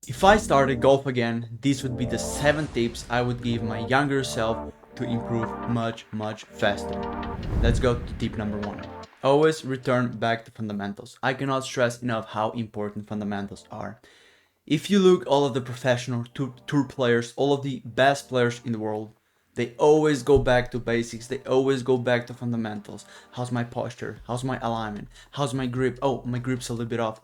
If I started golf again, these would be the 7 tips I would give my younger self to improve much faster. Let's go to tip number 1. Always return back to fundamentals. I cannot stress enough how important fundamentals are. If you look all of the professional tour players, all of the best players in the world, they always go back to basics. They always go back to fundamentals. How's my posture? How's my alignment? How's my grip? Oh, my grip's a little bit off.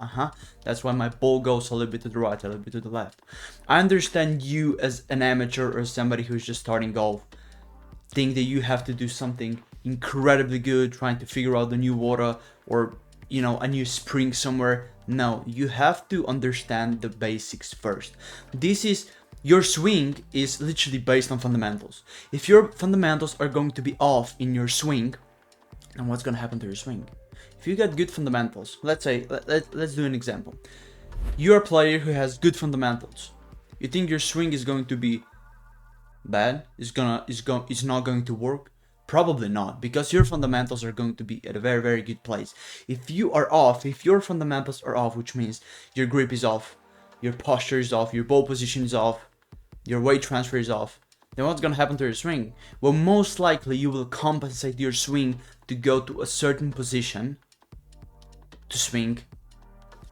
That's why my ball goes a little bit to the right, a little bit to the left. I understand you as an amateur or somebody who's just starting golf think that you have to do something incredibly good, trying to figure out the new water or a new spring somewhere. No, you have to understand the basics first. Your swing is literally based on fundamentals. If your fundamentals are going to be off in your swing, then what's going to happen to your swing? If you got good fundamentals, let's do an example. You're a player who has good fundamentals. You think your swing is going to be bad? Is not going to work? Probably not, because your fundamentals are going to be at a very good place. If your fundamentals are off, which means your grip is off, your posture is off, your ball position is off, your weight transfer is off, then what's going to happen to your swing? Well, most likely you will compensate your swing to go to a certain position to swing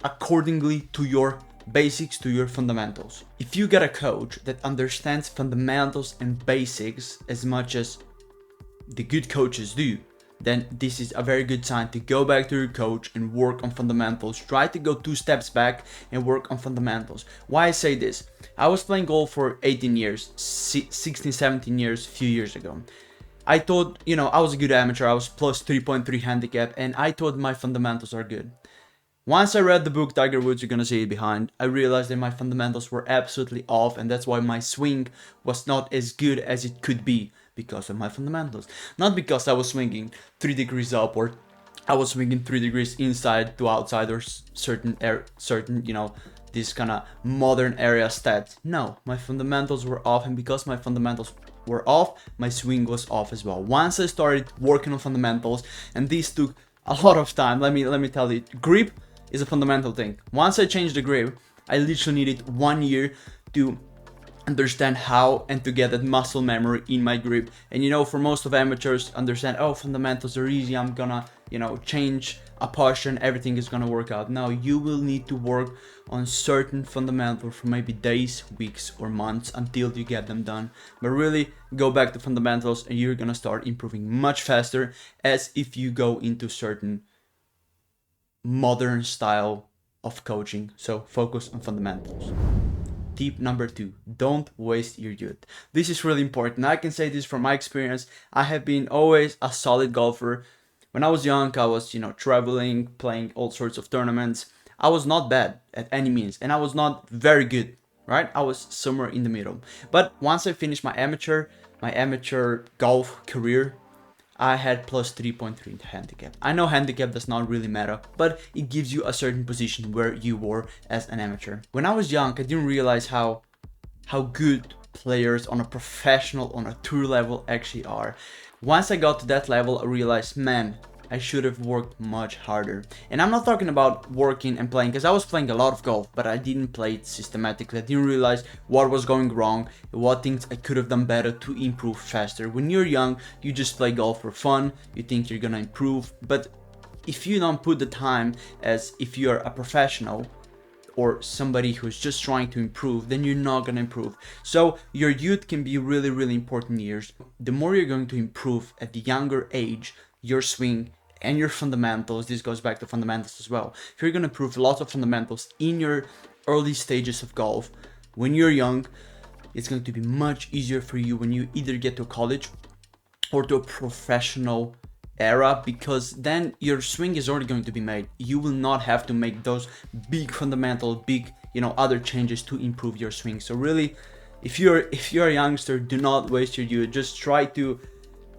accordingly to your basics, to your fundamentals. If you get a coach that understands fundamentals and basics as much as the good coaches do, then this is a very good sign to go back to your coach and work on fundamentals. Try to go 2 steps back and work on fundamentals. Why I say this? I was playing golf for 18 years, 16, 17 years, a few years ago. I thought, I was a good amateur. I was plus 3.3 handicap, and I thought my fundamentals are good. Once I read the book Tiger Woods, you're gonna see it behind, I realized that my fundamentals were absolutely off, and that's why my swing was not as good as it could be because of my fundamentals. Not because I was swinging 3 degrees up or I was swinging 3 degrees inside to outside or certain this kind of modern area stats. No, my fundamentals were off, and because my fundamentals were off, my swing was off as well. Once I started working on fundamentals, and this took a lot of time, let me tell you, grip is a fundamental thing. Once I changed the grip, I literally needed 1 year to understand how and to get that muscle memory in my grip. And for most of amateurs understand, fundamentals are easy, I'm gonna change a posture and everything is gonna work out. No, you will need to work on certain fundamentals for maybe days, weeks or months until you get them done. But really go back to fundamentals and you're gonna start improving much faster, as if you go into certain modern style of coaching. So focus on fundamentals. Tip number 2, don't waste your youth. This is really important. I can say this from my experience. I have been always a solid golfer. When I was young, I was, traveling, playing all sorts of tournaments. I was not bad at any means, and I was not very good, right? I was somewhere in the middle. But once I finished my amateur golf career, I had plus 3.3 handicap. I know handicap does not really matter, but it gives you a certain position where you were as an amateur. When I was young, I didn't realize how good players on a professional, on a tour level actually are. Once I got to that level, I realized, man, I should have worked much harder. And I'm not talking about working and playing, because I was playing a lot of golf, but I didn't play it systematically. I didn't realize what was going wrong, what things I could have done better to improve faster. When you're young, you just play golf for fun, you think you're gonna improve, but if you don't put the time as if you're a professional or somebody who's just trying to improve, then you're not gonna improve. So your youth can be really important years. The more you're going to improve at the younger age, your swing and your fundamentals, this goes back to fundamentals as well. If you're going to improve lots of fundamentals in your early stages of golf, when you're young, it's going to be much easier for you when you either get to college or to a professional era, because then your swing is already going to be made. You will not have to make those big fundamental, other changes to improve your swing. So really, if you're a youngster, do not waste your youth. Just try to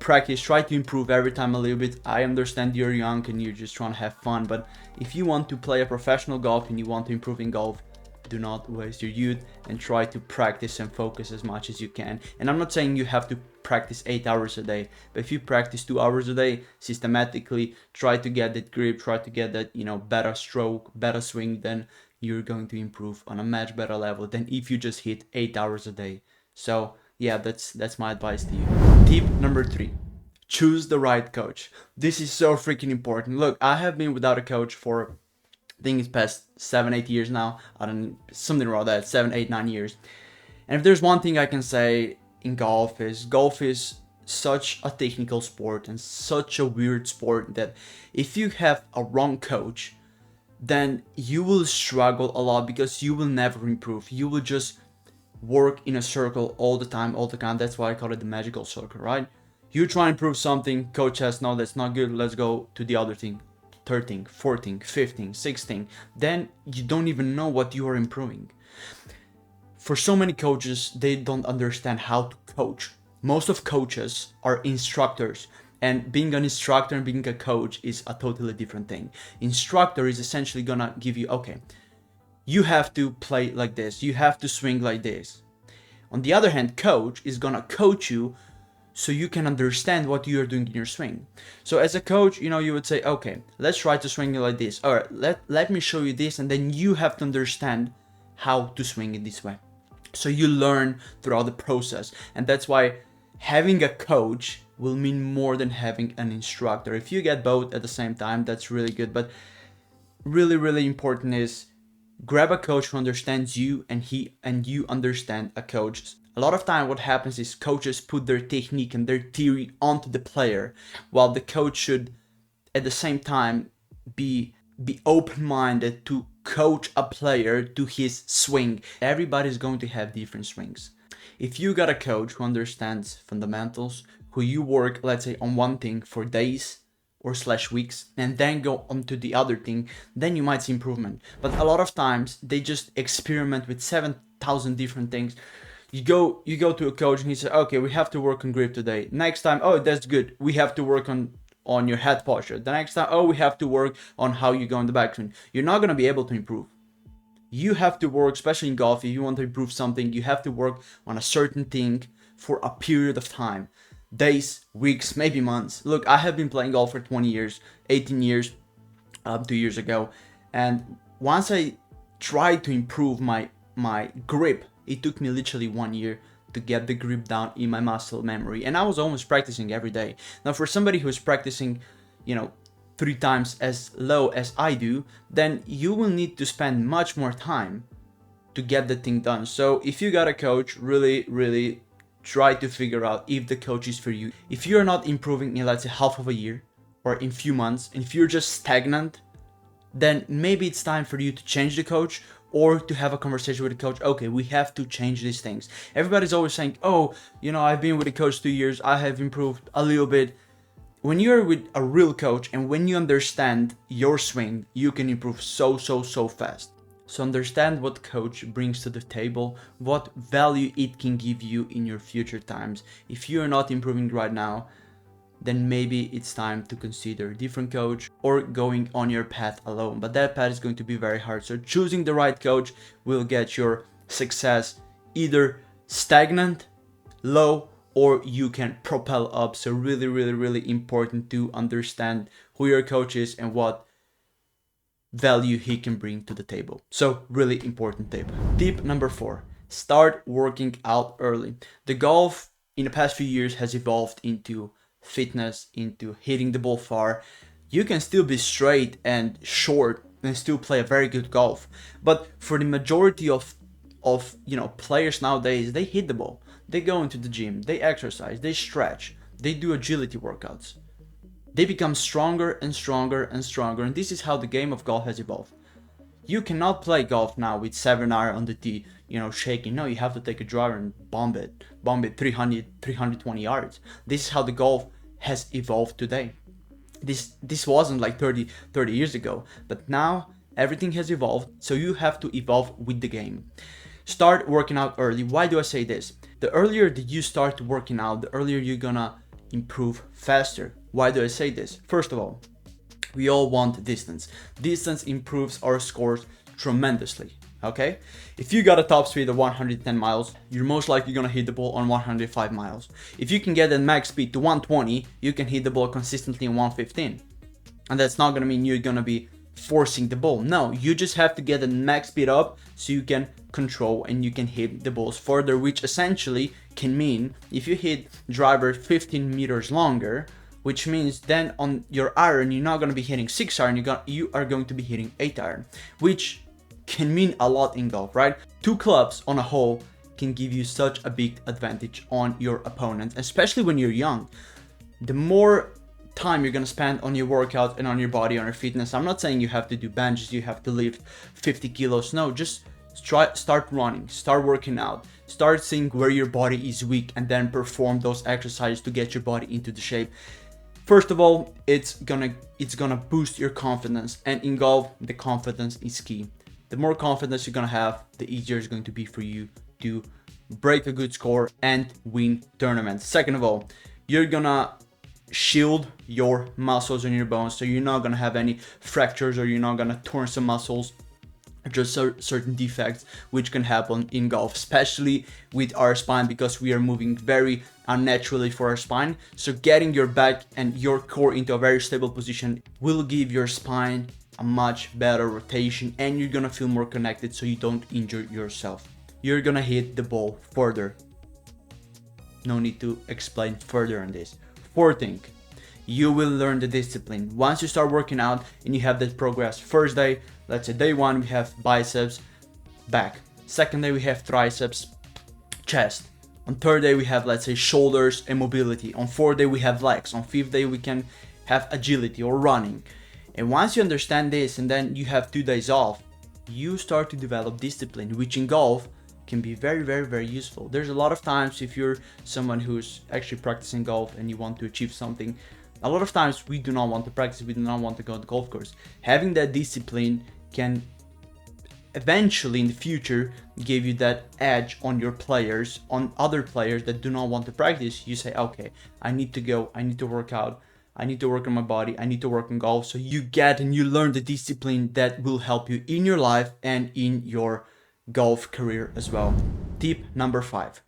practice, try to improve every time a little bit. I understand you're young and you're just trying to have fun, but if you want to play a professional golf and you want to improve in golf, do not waste your youth and try to practice and focus as much as you can. And I'm not saying you have to practice 8 hours a day, but if you practice 2 hours a day systematically, try to get that grip, try to get that better stroke, better swing, then you're going to improve on a much better level than if you just hit 8 hours a day. So yeah, that's my advice to you. Tip number 3, choose the right coach. This is so freaking important. Look, I have been without a coach for, I think it's past 7-8 years now. I don't, something around that, 7-8-9 years. And if there's one thing I can say in golf is such a technical sport and such a weird sport that if you have a wrong coach, then you will struggle a lot because you will never improve. You will just work in a circle all the time. That's why I call it the magical circle, right? You try and improve something, coach says, no, that's not good, let's go to the other thing. 13, 14, 15, 16. Then you don't even know what you are improving. For so many coaches, they don't understand how to coach. Most of coaches are instructors, and being an instructor and being a coach is a totally different thing. Instructor is essentially gonna give you, okay, you have to play like this, you have to swing like this. On the other hand, coach is gonna coach you so you can understand what you are doing in your swing. So as a coach, you would say, okay, let's try to swing it like this. All right, let me show you this, and then you have to understand how to swing it this way. So you learn throughout the process, and that's why having a coach will mean more than having an instructor. If you get both at the same time, that's really good. But really, really important is grab a coach who understands you, and you understand a coach. A lot of time what happens is coaches put their technique and their theory onto the player, while the coach should at the same time be open-minded to coach a player to his swing. Everybody's going to have different swings. If you got a coach who understands fundamentals, who you work, let's say, on one thing for days or /weeks, and then go on to the other thing, then you might see improvement. But a lot of times they just experiment with 7,000 different things. You go to a coach and he says, okay, we have to work on grip today. Next time, oh, that's good, we have to work on your head posture. The next time, oh, we have to work on how you go in the backswing. You're not going to be able to improve. You have to work, especially in golf, if you want to improve something, you have to work on a certain thing for a period of time. Days, weeks, maybe months. Look, I have been playing golf for 20 years, 18 years, 2 years ago. And once I tried to improve my grip, it took me literally 1 year to get the grip down in my muscle memory. And I was almost practicing every day. Now, for somebody who's practicing, 3 times as low as I do, then you will need to spend much more time to get the thing done. So if you got a coach, really, really try to figure out if the coach is for you. If you're not improving in, let's say, half of a year or in few months, and if you're just stagnant, then maybe it's time for you to change the coach or to have a conversation with the coach. Okay, we have to change these things. Everybody's always saying, oh, I've been with the coach 2 years, I have improved a little bit. When you're with a real coach and when you understand your swing, you can improve so fast. So understand what coach brings to the table, what value it can give you in your future times. If you're not improving right now, then maybe it's time to consider a different coach or going on your path alone. But that path is going to be very hard. So choosing the right coach will get your success either stagnant, low, or you can propel up. So really, really, really important to understand who your coach is and what value he can bring to the table. So really important tip. Tip number 4, start working out early. The golf in the past few years has evolved into fitness, into hitting the ball far. You can still be straight and short and still play a very good golf. But for the majority of players nowadays, they hit the ball. They go into the gym, they exercise, they stretch, they do agility workouts. They become stronger and stronger and stronger, and this is how the game of golf has evolved. You cannot play golf now with 7-iron on the tee, shaking. No, you have to take a driver and bomb it 320 yards. This is how the golf has evolved today. This wasn't like 30 years ago, but now everything has evolved, so you have to evolve with the game. Start working out early. Why do I say this? The earlier that you start working out, the earlier you're gonna improve faster. Why do I say this? First of all, we all want distance. Distance improves our scores tremendously, okay? If you got a top speed of 110 miles, you're most likely gonna hit the ball on 105 miles. If you can get that max speed to 120, you can hit the ball consistently in 115. And that's not gonna mean you're gonna be forcing the ball. No, you just have to get the max speed up so you can control and you can hit the balls further, which essentially can mean if you hit driver 15 meters longer, which means then on your iron you're not going to be hitting 6 iron, you are going to be hitting 8 iron, which can mean a lot in golf, right? 2 clubs on a hole can give you such a big advantage on your opponent, especially when you're young. The more time you're gonna spend on your workout and on your body, on your fitness. I'm not saying you have to do benches, you have to lift 50 kilos. No, just start running, start working out, start seeing where your body is weak, and then perform those exercises to get your body into the shape. First of all, it's gonna boost your confidence, and in golf, the confidence is key. The more confidence you're gonna have, the easier it's going to be for you to break a good score and win tournaments. Second of all, you're gonna shield your muscles and your bones, so you're not gonna have any fractures, or you're not gonna torn some muscles, just certain defects which can happen in golf, especially with our spine, because we are moving very unnaturally for our spine. So getting your back and your core into a very stable position will give your spine a much better rotation, and you're gonna feel more connected so you don't injure yourself. You're gonna hit the ball further. No need to explain further on this. Fourth thing, you will learn the discipline. Once you start working out and you have that progress, first day, let's say day 1, we have biceps, back. Second day, we have triceps, chest. On third day, we have, let's say, shoulders and mobility. On fourth day, we have legs. On fifth day, we can have agility or running. And once you understand this, and then you have 2 days off, you start to develop discipline, which in golf can be very, very, very useful. There's a lot of times, if you're someone who's actually practicing golf and you want to achieve something, a lot of times we do not want to practice, we do not want to go on the golf course. Having that discipline can eventually in the future give you that edge on your players, on other players that do not want to practice. You say, okay, I need to go, I need to work out, I need to work on my body, I need to work on golf. So you get and you learn the discipline that will help you in your life and in your golf career as well. Tip number 5,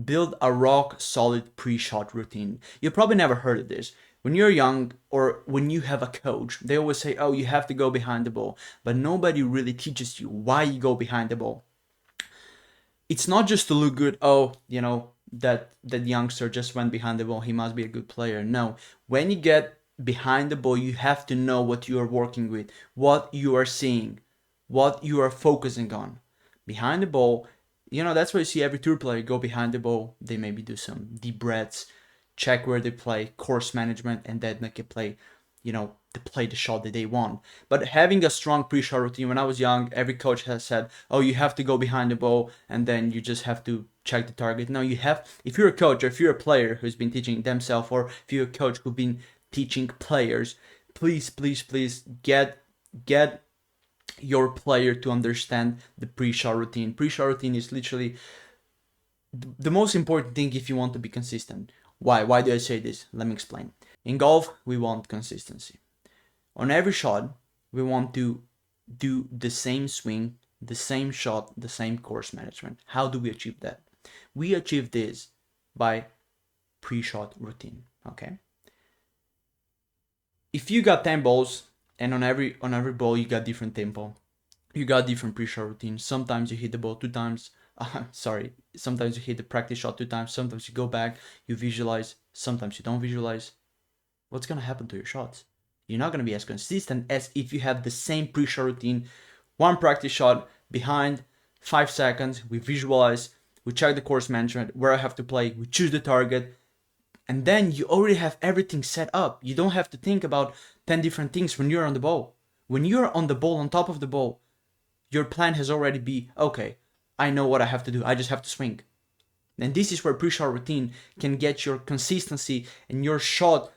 build a rock solid pre-shot routine. You probably never heard of this. When you're young or when you have a coach, they always say, oh, you have to go behind the ball, but nobody really teaches you why you go behind the ball. It's not just to look good. Oh, you know, that youngster just went behind the ball, he must be a good player. No, when you get behind the ball, you have to know what you are working with, what you are seeing, what you are focusing on. Behind the ball, you know, that's why you see every tour player go behind the ball. They maybe do some deep breaths, check where they play, course management, and then they can play, you know, to play the shot that they want. But having a strong pre-shot routine, when I was young, every coach has said, oh, you have to go behind the ball and then you just have to check the target. No, you have, if you're a coach or if you're a player who's been teaching themselves, or if you're a coach who's been teaching players, please, please, please get your player to understand the pre-shot routine. Pre-shot routine is literally the most important thing if you want to be consistent. Why do I say this? Let me explain. In golf, we want consistency. On every shot, we want to do the same swing, the same shot, the same course management. How do we achieve that? We achieve this by pre-shot routine, okay? If you got 10 balls and on every ball you got different tempo, you got different pre-shot routine. Sometimes you hit the ball 2 times. Sometimes you hit the practice shot 2 times. Sometimes you go back, you visualize. Sometimes you don't visualize. What's gonna happen to your shots? You're not gonna be as consistent as if you have the same pre-shot routine. 1 practice shot behind, 5 seconds. We visualize. We check the course management, where I have to play. We choose the target. And then you already have everything set up. You don't have to think about 10 different things when you're on the ball. When you're on the ball, on top of the ball, your plan has already been, okay, I know what I have to do. I just have to swing. And this is where pre-shot routine can get your consistency and your shot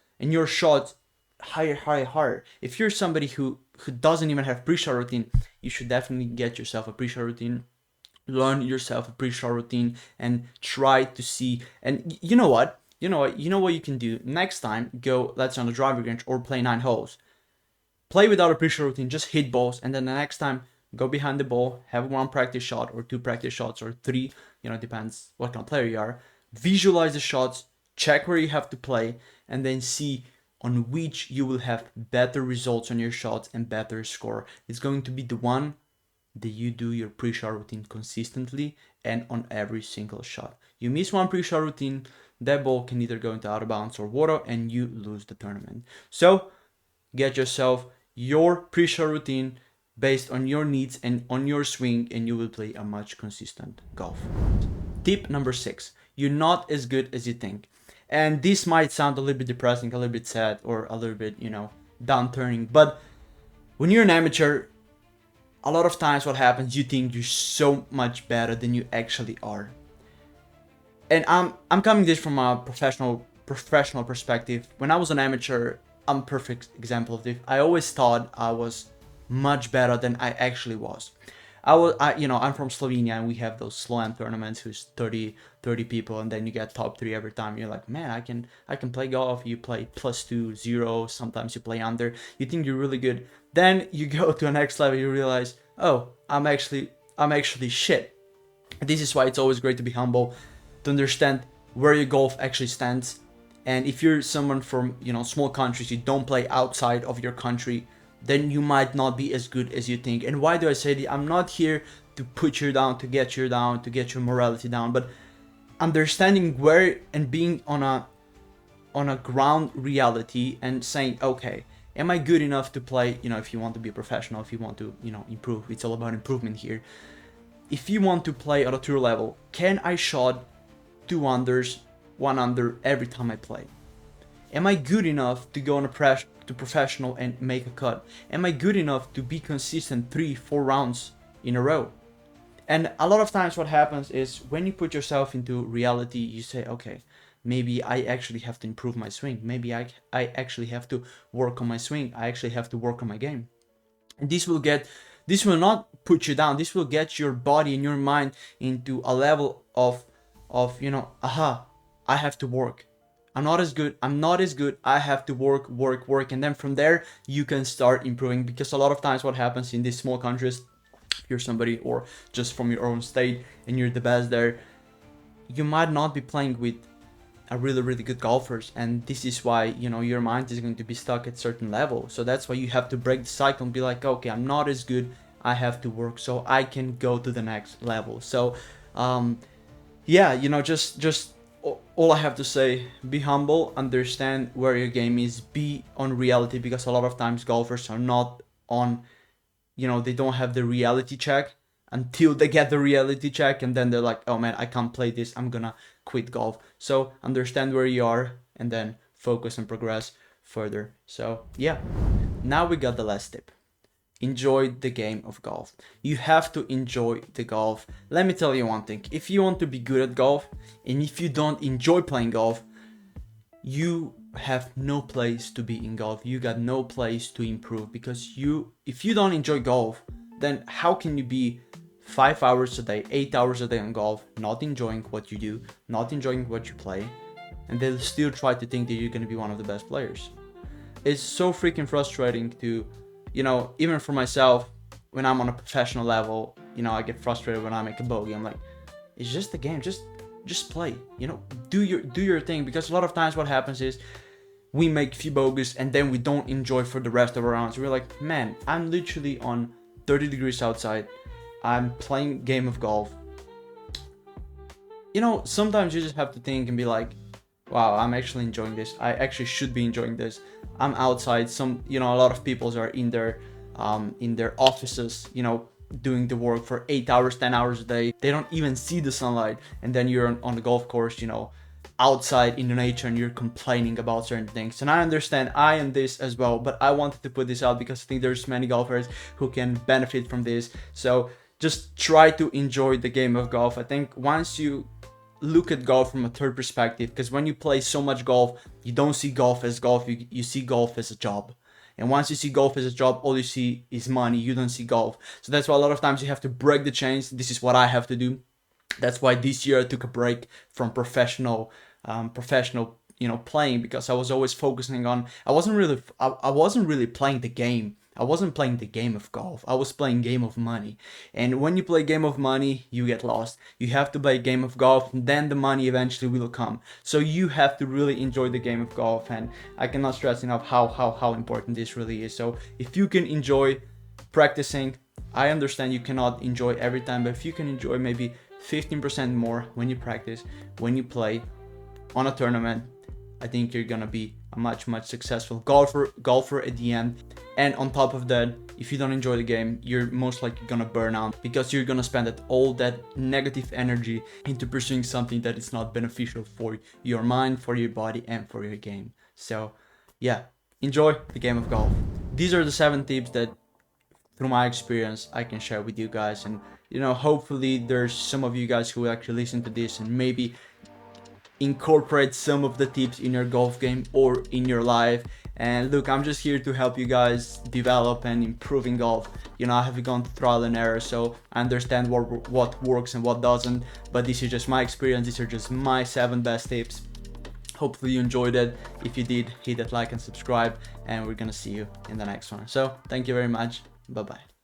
higher. If you're somebody who doesn't even have pre-shot routine, you should definitely get yourself a pre-shot routine. Learn yourself a pre-shot routine and try to see. And you know what? You know what you can do? Next time, go, let's say on the driving range or play 9 holes. Play without a pre-shot routine, just hit balls, and then the next time, go behind the ball, have 1 practice shot or 2 practice shots or 3, you know, depends what kind of player you are. Visualize the shots, check where you have to play, and then see on which you will have better results on your shots and better score. It's going to be the one that you do your pre-shot routine consistently and on every single shot. You miss one pre-shot routine, that ball can either go into out of bounds or water and you lose the tournament. So get yourself your pre-shot routine based on your needs and on your swing, and you will play a much consistent golf. Tip number 6, you're not as good as you think. And this might sound a little bit depressing, a little bit sad, or a little bit, downturning, but when you're an amateur, a lot of times what happens, you think you're so much better than you actually are. And I'm coming this from a professional perspective. When I was an amateur, I'm a perfect example of this. I always thought I was much better than I actually was. I'm from Slovenia, and we have those slam tournaments who's 30 people, and then you get top 3 every time. You're like, man, I can play golf. You play +2, 0, sometimes you play under. You think you're really good. Then you go to a next level, you realize, oh, I'm actually shit. This is why it's always great to be humble, to understand where your golf actually stands. And if you're someone from, small countries, you don't play outside of your country, then you might not be as good as you think. And why do I say that? I'm not here to put you down, to get you down, to get your morality down, but understanding where and being on a ground reality and saying, okay, am I good enough to play, if you want to be a professional, if you want to, improve, it's all about improvement here. If you want to play at a tour level, can I shot 2 unders, 1 under every time I play? Am I good enough to go on to professional and make a cut? Am I good enough to be consistent 3-4 rounds in a row? And a lot of times what happens is when you put yourself into reality, you say, okay, maybe I actually have to improve my swing. Maybe I actually have to work on my swing. I actually have to work on my game. And this will not put you down. This will get your body and your mind into a level of I have to work. I'm not as good. I have to work. And then from there, you can start improving, because a lot of times what happens in these small countries, if you're somebody or just from your own state and you're the best there, you might not be playing with a really, really good golfers. And this is why, your mind is going to be stuck at certain level. So that's why you have to break the cycle and be like, okay, I'm not as good. I have to work so I can go to the next level. So, just all I have to say, be humble, understand where your game is, be on reality, because a lot of times golfers are not on, they don't have the reality check until they get the reality check, and then they're like, oh man, I can't play this, I'm gonna quit golf. So understand where you are and then focus and progress further. So yeah, now we got the last tip. Enjoy the game of golf. You have to enjoy the golf. Let me tell you one thing. If you want to be good at golf, and if you don't enjoy playing golf, you have no place to be in golf. You got no place to improve, because if you don't enjoy golf, then how can you be 5 hours a day, 8 hours a day on golf, not enjoying what you do, not enjoying what you play, and they'll still try to think that you're going to be one of the best players? It's so freaking frustrating to, even for myself, when I'm on a professional level, I get frustrated when I make a bogey. I'm like, it's just a game, just play, do your thing. Because a lot of times what happens is we make few bogeys and then we don't enjoy for the rest of our rounds. We're like, man, I'm literally on 30 degrees outside, I'm playing game of golf. Sometimes you just have to think and be like, wow, I'm actually enjoying this. I actually should be enjoying this. I'm outside. A lot of people are in their offices, doing the work for 8 hours, 10 hours a day. They don't even see the sunlight. And then you're on the golf course, outside in the nature, and you're complaining about certain things. And I understand, I am this as well, but I wanted to put this out because I think there's many golfers who can benefit from this. So just try to enjoy the game of golf. I think once you look at golf from a third perspective, because when you play so much golf, you don't see golf as golf, you see golf as a job. And once you see golf as a job, all you see is money, you don't see golf. So that's why a lot of times you have to break the chains. This is what I have to do. That's why this year I took a break from professional playing, because I was always focusing on, I wasn't really playing the game. I wasn't playing the game of golf. I was playing game of money. And when you play game of money, you get lost. You have to play game of golf, then the money eventually will come. So you have to really enjoy the game of golf, and I cannot stress enough how important this really is. So if you can enjoy practicing, I understand you cannot enjoy every time, but if you can enjoy maybe 15% more when you practice, when you play on a tournament, I think you're gonna be a much successful golfer at the end. And on top of that, if you don't enjoy the game, you're most likely gonna burn out, because you're gonna spend all that negative energy into pursuing something that is not beneficial for your mind, for your body, and for your game. So yeah, enjoy the game of golf. These are the 7 tips that through my experience I can share with you guys, and hopefully there's some of you guys who will actually listen to this and maybe incorporate some of the tips in your golf game or in your life. And look, I'm just here to help you guys develop and improve in golf. I have gone through trial and error, so I understand what works and what doesn't, but this is just my experience. These are just my 7 best tips. Hopefully you enjoyed it. If you did, hit that like and subscribe, and we're gonna see you in the next one. So thank you very much. Bye bye.